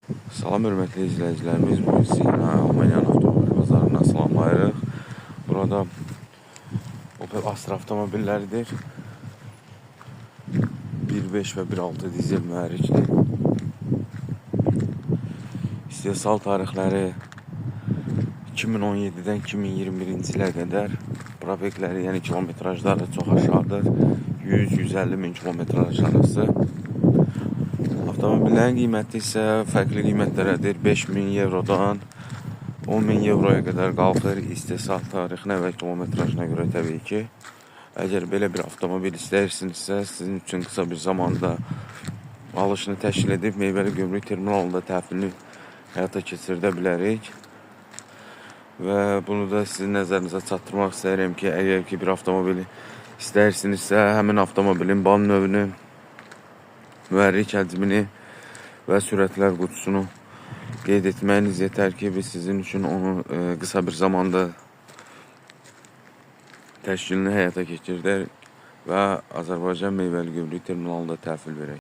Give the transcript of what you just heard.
Salam hörmətli izləyicilərimiz, bugün sizi Almaniyanın avtomobil bazarına salamlayırıq. Burada Opel Astra avtomobilləridir. 1.5 və 1.6 dizel mühərrikli. İstehsal tarixləri 2017-dən 2021-ci ilə qədər. Probekləri, yəni kilometrajları çox aşağıdır. 100-150 min kilometraj arası. Avtomobillərin qiyməti isə fərqli qiymətlərədir. 5.000 eurodan 10.000 euroya qədər qalxır, istehsal tarixinə və kilometrajına görə təbii ki. Əgər belə bir avtomobil istəyirsinizsə, sizin üçün qısa bir zamanda alışını təşkil edib Meyvəli Gömrük terminalında təhvilini həyata keçirdə bilərik. Və bunu da sizin nəzərinizə çatdırmaq istəyirəm ki, əgər ki bir avtomobili istəyirsinizsə, həmin avtomobilin ban növünü, mühərrik həcmini və sürətlər qutusunu qeyd etməyiniz yetər ki, biz sizin üçün onu qısa bir zamanda təşkilini həyata keçirdək və Azərbaycan Meyvəli Gömrük terminalında təhvil verək.